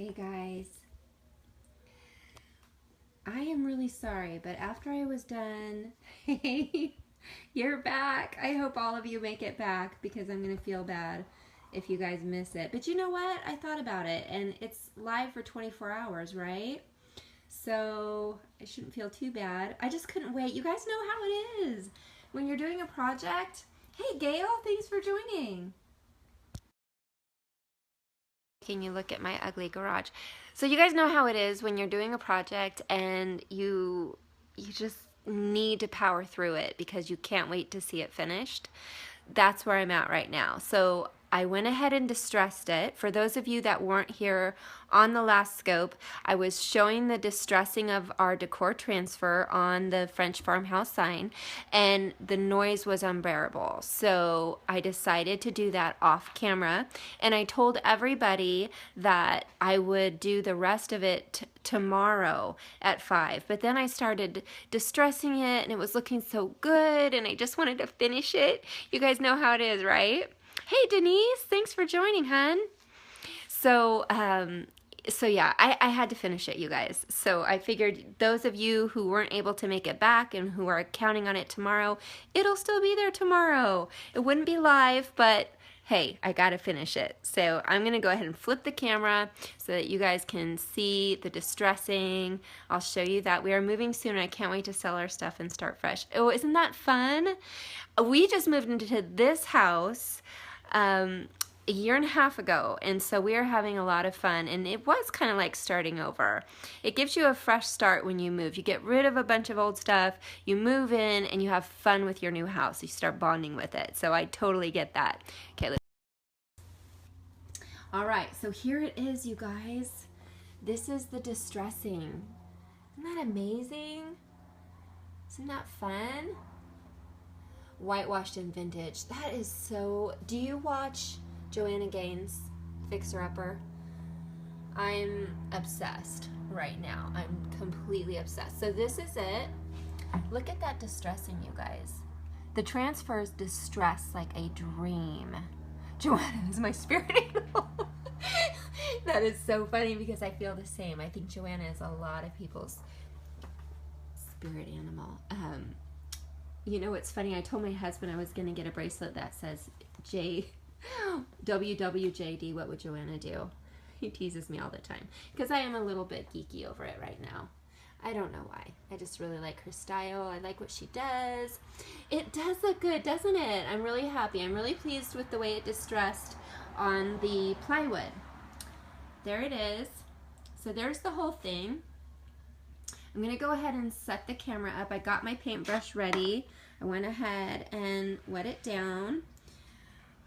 Hey guys, I am really sorry, but after I was done, hey, you're back. I hope all of you make it back because I'm going to feel bad if you guys miss it. But you know what? I thought about it and it's live for 24 hours, right? So I shouldn't feel too bad. I just couldn't wait. You guys know how it is when you're doing a project. Hey Gail, thanks for joining. Can you look at my ugly garage? So you guys know how it is when you're doing a project and you just need to power through it because you can't wait to see it finished. That's where I'm at right now. So I went ahead and distressed it. For those of you that weren't here on the last scope, I was showing the distressing of our decor transfer on the French farmhouse sign, and the noise was unbearable. So I decided to do that off camera, and I told everybody that I would do the rest of it tomorrow at 5. But then I started distressing it, and it was looking so good, and I just wanted to finish it. You guys know how it is, right? Hey Denise, thanks for joining, hun. So yeah, I had to finish it, you guys. So I figured those of you who weren't able to make it back and who are counting on it tomorrow, it'll still be there tomorrow. It wouldn't be live, but hey, I gotta finish it. So I'm gonna go ahead and flip the camera so that you guys can see the distressing. I'll show you that we are moving soon. I can't wait to sell our stuff and start fresh. Oh, isn't that fun? We just moved into this house a year and a half ago, and so we are having a lot of fun, and it was kind of like starting over. It gives you a fresh start when you move. You get rid of a bunch of old stuff, you move in, and you have fun with your new house. You start bonding with it, so I totally get that. Okay, all right, so here it is, you guys. This is the distressing. Isn't that amazing? Isn't that fun? Whitewashed and vintage. That is so... Do you watch Joanna Gaines, Fixer Upper? I'm obsessed right now. I'm completely obsessed. So this is it. Look at that distressing, you guys. The transfers distress like a dream. Joanna is my spirit animal. That is so funny because I feel the same. I think Joanna is a lot of people's spirit animal. You know what's funny? I told my husband I was going to get a bracelet that says WWJD, what would Joanna do? He teases me all the time because I am a little bit geeky over it right now. I don't know why. I just really like her style. I like what she does. It does look good, doesn't it? I'm really happy. I'm really pleased with the way it distressed on the plywood. There it is. So there's the whole thing. I'm going to go ahead and set the camera up. I got my paintbrush ready. I went ahead and wet it down.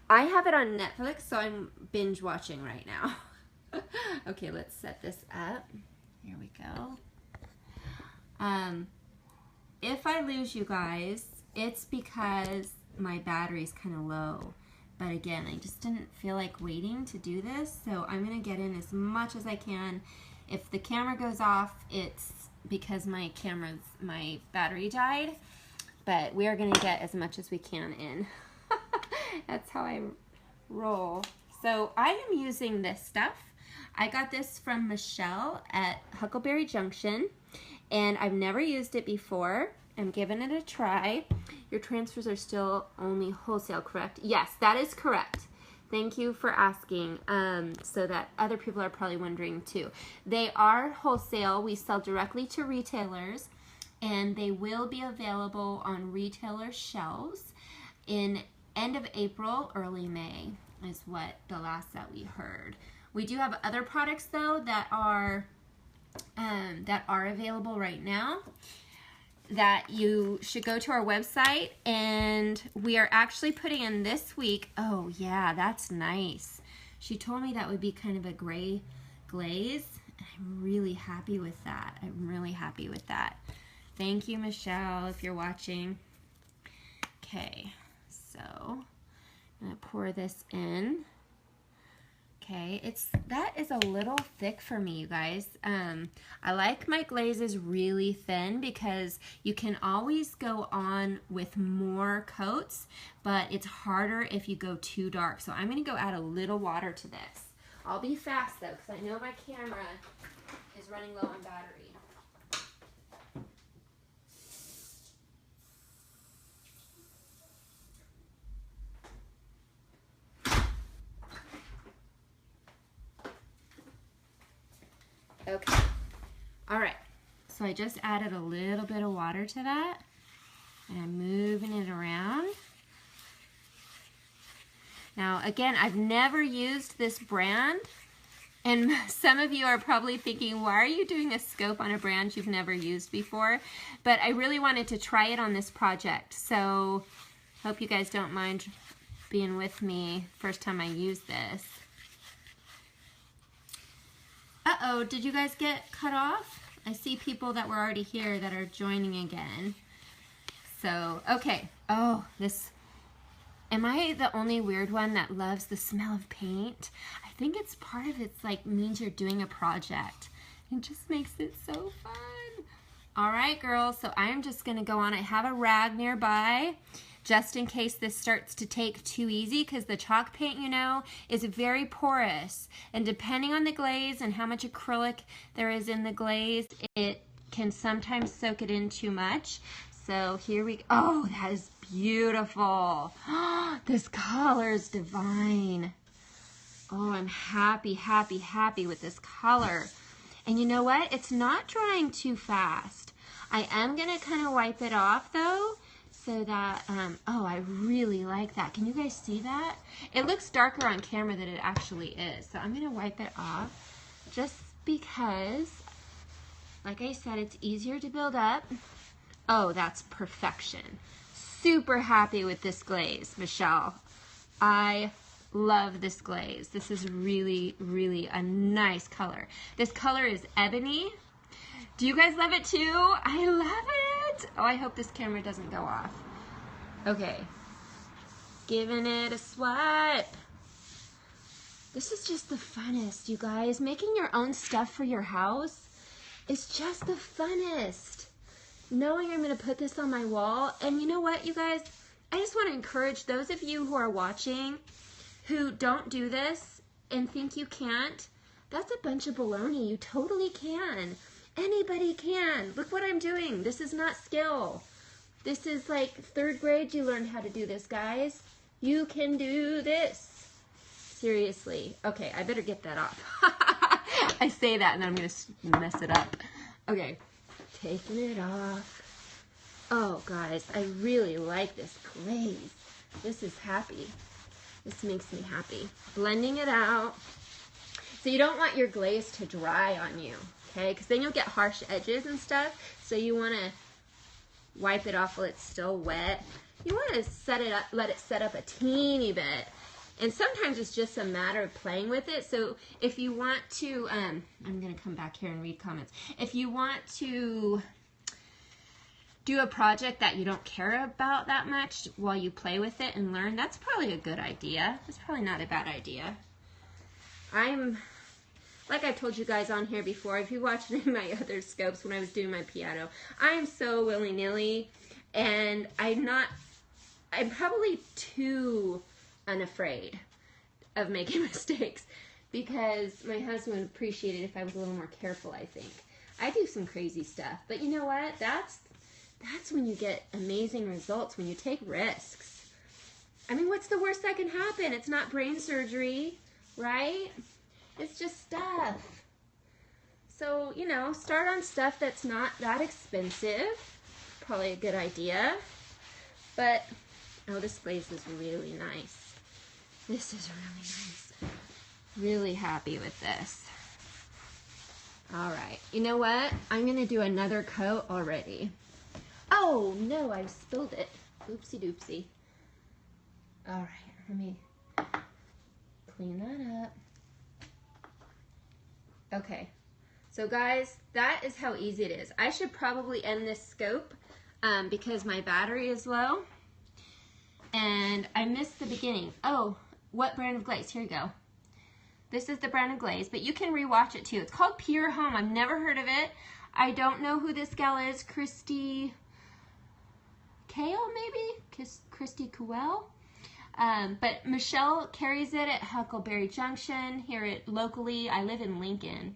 I have it on Netflix, so I'm binge watching right now. Okay, let's set this up. Here we go. If I lose you guys, it's because my battery's kind of low. But again, I just didn't feel like waiting to do this, so I'm going to get in as much as I can. If the camera goes off, it's because my battery died, but we are going to get as much as we can in. That's how I roll. So I am using this stuff. I got this from Michelle at Huckleberry Junction, and I've never used it before. I'm giving it a try. Your transfers are still only wholesale, correct? Yes, that is correct. Thank you for asking, so that other people are probably wondering too. They are wholesale. We sell directly to retailers, and they will be available on retailer shelves in end of April, early May is what the last that we heard. We do have other products though that are available right now that you should go to our website, and we are actually putting in this week. Oh yeah, that's nice. She told me that would be kind of a gray glaze. I'm really happy with that. I'm really happy with that. Thank you, Michelle, if you're watching. Okay, so I'm gonna pour this in. Okay, that is a little thick for me, you guys. I like my glazes really thin because you can always go on with more coats, but it's harder if you go too dark. So I'm gonna go add a little water to this. I'll be fast though, because I know my camera is running low on battery. Okay, all right, so I just added a little bit of water to that, and I'm moving it around. Now, again, I've never used this brand, and some of you are probably thinking, why are you doing a scope on a brand you've never used before? But I really wanted to try it on this project, so hope you guys don't mind being with me first time I use this. Uh-oh, did you guys get cut off? I see people that were already here that are joining again. So, okay. Oh, this... Am I the only weird one that loves the smell of paint? I think it's part of it's like means you're doing a project. It just makes it so fun. All right, girls, so I am just gonna go on. I have a rag nearby just in case this starts to take too easy, because the chalk paint, you know, is very porous. And depending on the glaze and how much acrylic there is in the glaze, it can sometimes soak it in too much. So here we go. Oh, that is beautiful. This color is divine. Oh, I'm happy, happy, happy with this color. And you know what? It's not drying too fast. I am going to kind of wipe it off though, so that, oh, I really like that. Can you guys see that? It looks darker on camera than it actually is. So I'm going to wipe it off just because, like I said, it's easier to build up. Oh, that's perfection. Super happy with this glaze, Michelle. I love this glaze. This is really, really a nice color. This color is ebony. Do you guys love it too? I love it. Oh, I hope this camera doesn't go off. Okay. Giving it a swipe. This is just the funnest, you guys. Making your own stuff for your house is just the funnest. Knowing I'm going to put this on my wall. And you know what, you guys? I just want to encourage those of you who are watching who don't do this and think you can't. That's a bunch of baloney. You totally can. Anybody can. Look what I'm doing. This is not skill. This is like 3rd grade you learned how to do this, guys. You can do this. Seriously. Okay, I better get that off. I say that and then I'm going to mess it up. Okay. Taking it off. Oh, guys, I really like this glaze. This is happy. This makes me happy. Blending it out. So you don't want your glaze to dry on you, okay? Because then you'll get harsh edges and stuff. So you want to wipe it off while it's still wet. You want to set it up, let it set up a teeny bit. And sometimes it's just a matter of playing with it. So if you want to, I'm going to come back here and read comments. If you want to do a project that you don't care about that much while you play with it and learn, that's probably a good idea. It's probably not a bad idea. Like I've told you guys on here before, if you watched any of my other scopes when I was doing my piano, I'm so willy-nilly, and I'm probably too unafraid of making mistakes, because my husband would appreciate it if I was a little more careful, I think. I do some crazy stuff, but you know what? That's when you get amazing results, when you take risks. I mean, what's the worst that can happen? It's not brain surgery, right? It's just stuff. So, you know, start on stuff that's not that expensive. Probably a good idea. But, oh, this glaze is really nice. This is really nice. Really happy with this. All right. You know what? I'm going to do another coat already. Oh, no, I spilled it. Oopsie doopsie. All right. Let me clean that up. Okay. So, guys, that is how easy it is. I should probably end this scope because my battery is low. And I missed the beginning. Oh, what brand of glaze? Here you go. This is the brand of glaze, but you can rewatch it too. It's called Pure Home. I've never heard of it. I don't know who this gal is. Christy Kale, maybe? Christy Kuel? But Michelle carries it at Huckleberry Junction here locally. I live in Lincoln,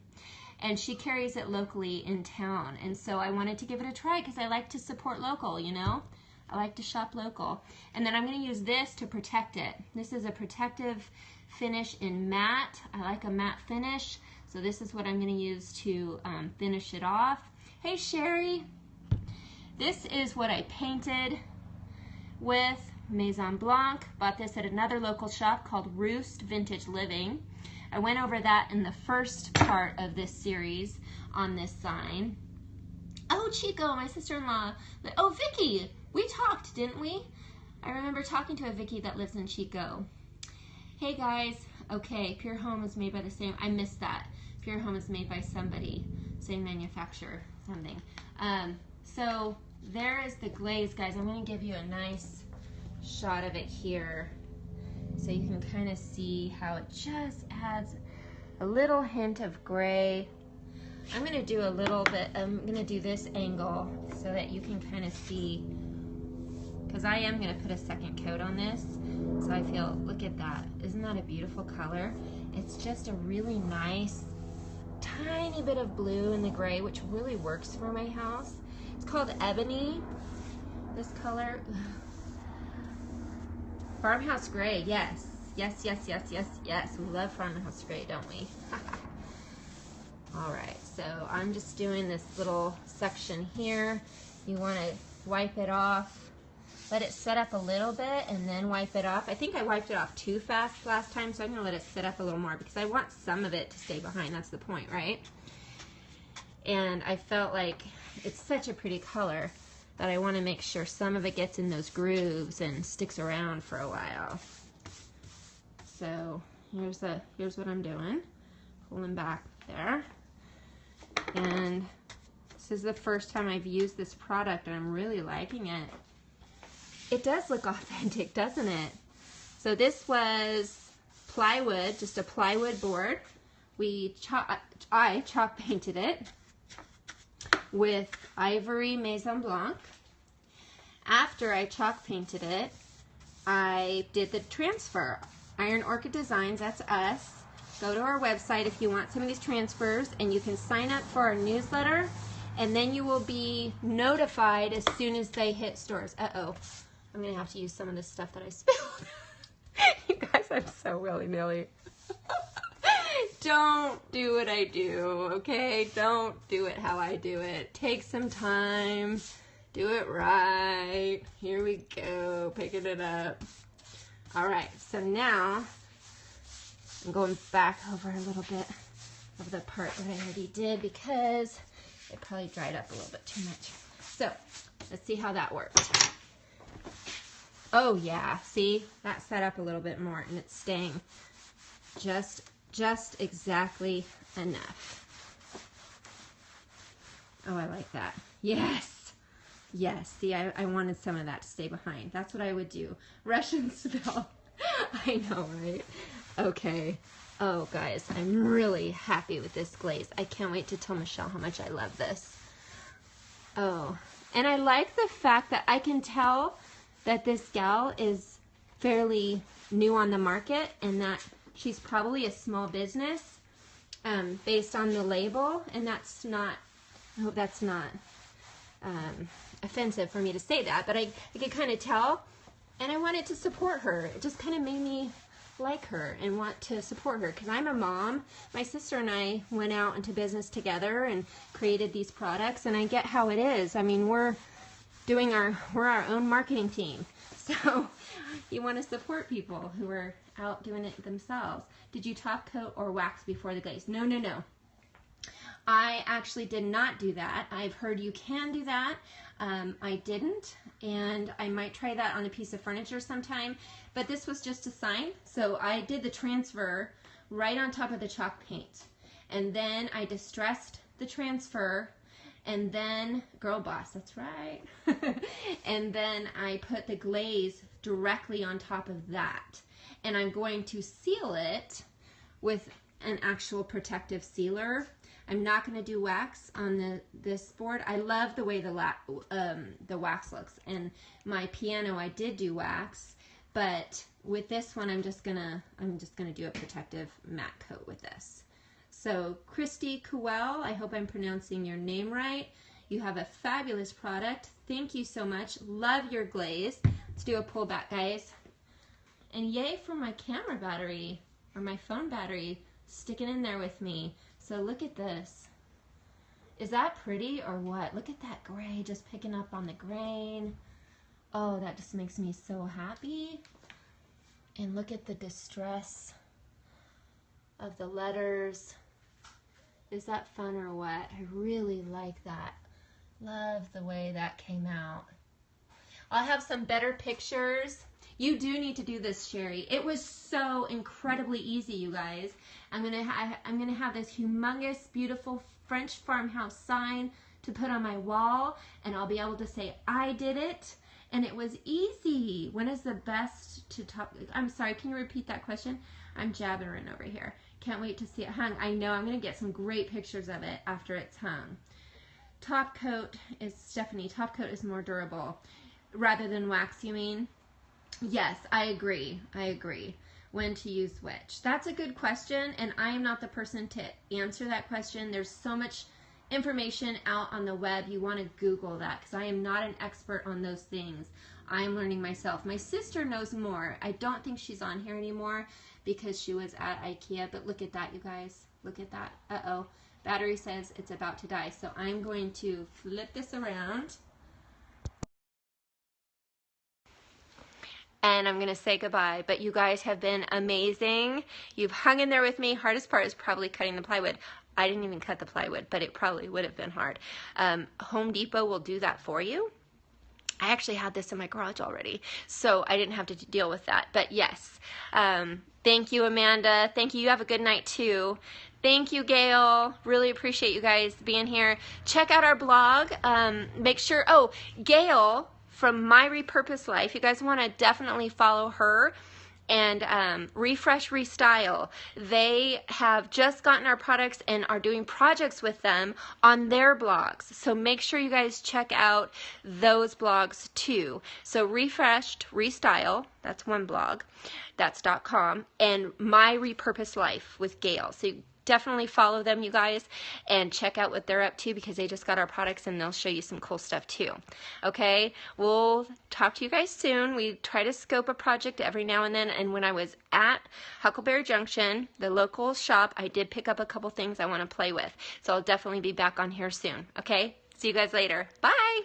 and she carries it locally in town. And so I wanted to give it a try because I like to support local, you know? I like to shop local. And then I'm going to use this to protect it. This is a protective finish in matte. I like a matte finish, so this is what I'm going to use to finish it off. Hey Sherry, this is what I painted with Maison Blanc. Bought this at another local shop called Roost Vintage Living. I went over that in the first part of this series on this sign. Oh, Chico, my sister-in-law. Oh, Vicky, we talked, didn't we? I remember talking to a Vicky that lives in Chico. Hey guys, okay, Pure Home is made by the same, I missed that. Pure Home is made by somebody, same manufacturer, something. So there is the glaze, guys. I'm gonna give you a nice shot of it here so you can kind of see how it just adds a little hint of gray. I'm gonna do a little bit, I'm gonna do this angle so that you can kind of see, because I am gonna put a second coat on this. So I feel, look at that. Isn't that a beautiful color? It's just a really nice, tiny bit of blue in the gray, which really works for my house. It's called Ebony, this color. Farmhouse gray, yes. Yes, yes, yes, yes, yes. We love farmhouse gray, don't we? All right, so I'm just doing this little section here. You wanna wipe it off. Let it set up a little bit and then wipe it off. I think I wiped it off too fast last time, so I'm gonna let it sit up a little more because I want some of it to stay behind. That's the point, right? And I felt like it's such a pretty color that I wanna make sure some of it gets in those grooves and sticks around for a while. So here's what I'm doing. Pulling back there. And this is the first time I've used this product and I'm really liking it. It does look authentic, doesn't it? So this was plywood, just a plywood board. I chalk painted it with Ivory Maison Blanc. After I chalk painted it, I did the transfer. Iron Orchid Designs, that's us. Go to our website if you want some of these transfers, and you can sign up for our newsletter, and then you will be notified as soon as they hit stores. Uh-oh. I'm gonna have to use some of this stuff that I spilled. You guys, I'm so willy-nilly. Don't do what I do, okay? Don't do it how I do it. Take some time. Do it right. Here we go, picking it up. All right, so now I'm going back over a little bit of the part that I already did because it probably dried up a little bit too much. So let's see how that worked. Oh yeah, see, that set up a little bit more and it's staying just exactly enough. Oh, I like that. Yes, yes, see, I wanted some of that to stay behind. That's what I would do. Russian spell. I know, right? Okay. Oh, guys, I'm really happy with this glaze. I can't wait to tell Michelle how much I love this. Oh, and I like the fact that I can tell that this gal is fairly new on the market and that she's probably a small business based on the label, and that's not, I hope that's not offensive for me to say that, but I could kind of tell, and I wanted to support her. It just kind of made me like her and want to support her because I'm a mom. My sister and I went out into business together and created these products, and I get how it is. I mean, we're our own marketing team, so you want to support people who are out doing it themselves. Did you top coat or wax before the glaze? No, no, no. I actually did not do that. I've heard you can do that. I didn't, and I might try that on a piece of furniture sometime, but this was just a sign. So I did the transfer right on top of the chalk paint, and then I distressed the transfer, and then, girl boss, that's right. And then I put the glaze directly on top of that, and I'm going to seal it with an actual protective sealer. I'm not going to do wax on this board. I love the way the wax looks. And my piano, I did do wax. But with this one, I'm just gonna do a protective matte coat with this. So Christy Kuel, I hope I'm pronouncing your name right. You have a fabulous product. Thank you so much. Love your glaze. Let's do a pullback, guys. And yay for my camera battery, or my phone battery, sticking in there with me. So look at this. Is that pretty or what? Look at that gray just picking up on the grain. Oh, that just makes me so happy. And look at the distress of the letters. Is that fun or what? I really like that. Love the way that came out. I'll have some better pictures. You do need to do this, Sherry. It was so incredibly easy, you guys. I'm gonna have this humongous, beautiful French farmhouse sign to put on my wall, and I'll be able to say I did it, and it was easy. When is the best to top? I'm sorry, can you repeat that question? I'm jabbering over here. Can't wait to see it hung. I know I'm gonna get some great pictures of it after it's hung. Top coat is, Stephanie, top coat is more durable. Rather than wax, you mean? Yes, I agree. I agree. When to use which? That's a good question, and I am not the person to answer that question. There's so much information out on the web. You want to Google that, because I am not an expert on those things. I am learning myself. My sister knows more. I don't think she's on here anymore because she was at IKEA, but look at that, you guys. Look at that. Uh-oh. Battery says it's about to die, so I'm going to flip this around. And I'm going to say goodbye, but you guys have been amazing. You've hung in there with me. Hardest part is probably cutting the plywood. I didn't even cut the plywood, but it probably would have been hard. Home Depot will do that for you. I actually had this in my garage already, so I didn't have to deal with that. But yes, thank you, Amanda. Thank you. You have a good night, too. Thank you, Gail. Really appreciate you guys being here. Check out our blog. Make sure, oh, Gail from My Repurposed Life, you guys want to definitely follow her, and Refresh Restyle. They have just gotten our products and are doing projects with them on their blogs. So make sure you guys check out those blogs too. So Refreshed Restyle, that's one blog, that's .com, and My Repurposed Life with Gail. So you definitely follow them, you guys, and check out what they're up to, because they just got our products and they'll show you some cool stuff too. Okay, we'll talk to you guys soon. We try to scope a project every now and then, and when I was at Huckleberry Junction, the local shop, I did pick up a couple things I want to play with. So I'll definitely be back on here soon. Okay, see you guys later. Bye!